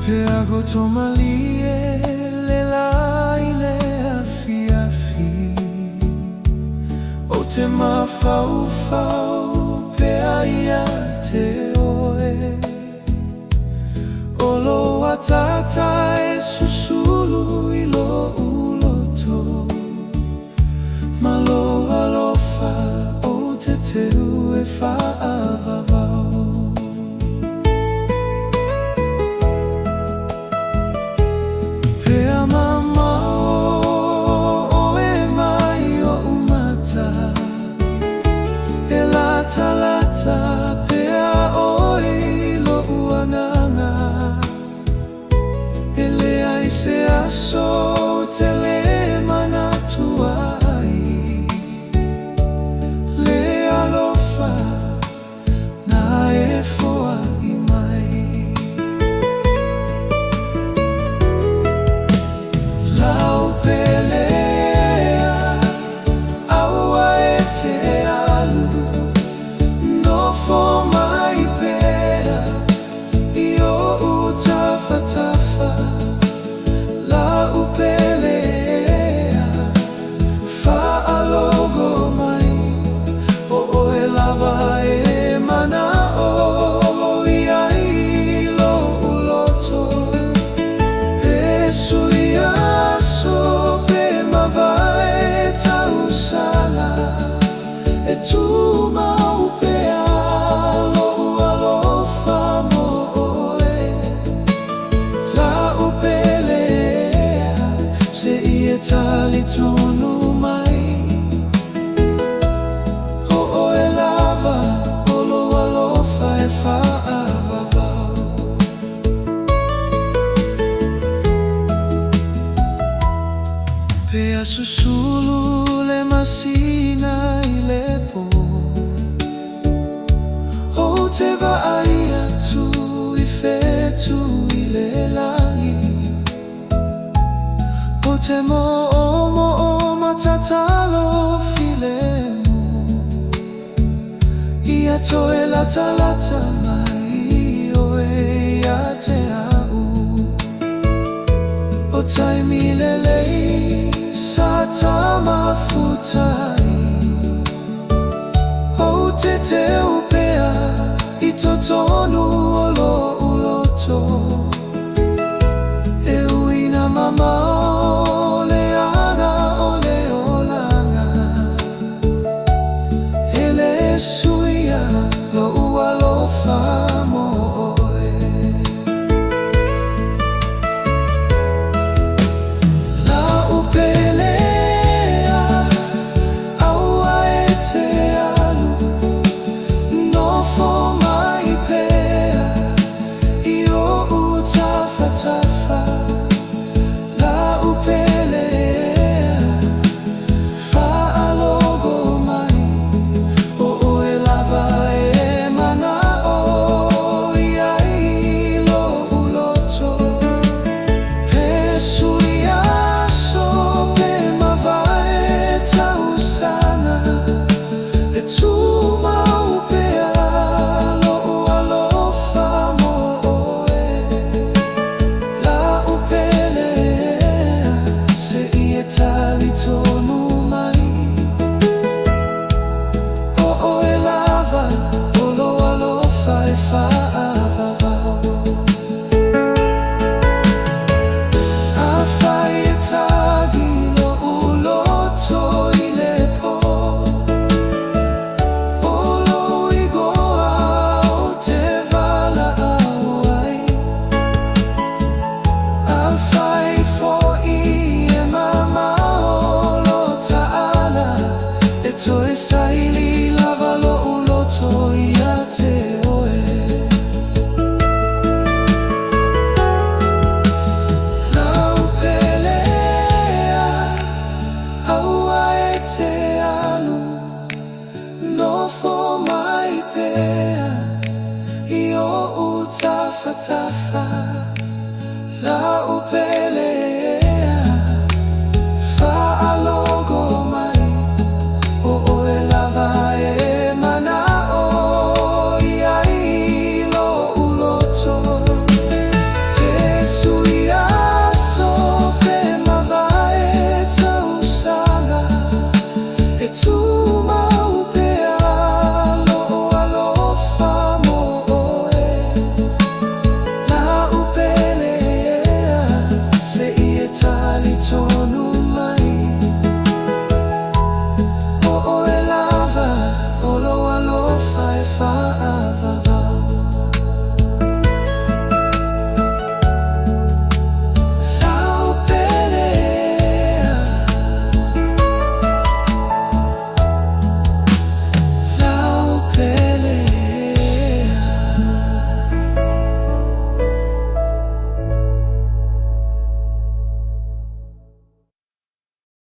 Pea go tomalie le lai le afiafi o te mawhauwhau pea ia te oe o loa tata e susulu i lo uloto ma loa lofa o te teu e whaavavau. Pea mama o e mai o umata e lata lata pea oi lo uananga e lea i se aso te le manatua ai lea lofa na e foa i mai. Lau Pele Ea aua e te alu no fo mai pera i o utawhatafa. Lau Pele Ea whaalogo mai o e lava e mana o ia i lo uloto pe suia so pe mawai tausala e tu mau pea lo alofa mo oe. Lau Pele Ea se ia tali tonu mai o oe lava o lo alofa e whaavavau. Pea susulu le masina i le po o te vaai atu i fetu i le langi o te mo o matatalo filemu ia toe lata lata mai o e ia te au o taimi lelei sa tamafutai o te teu pea i totonu o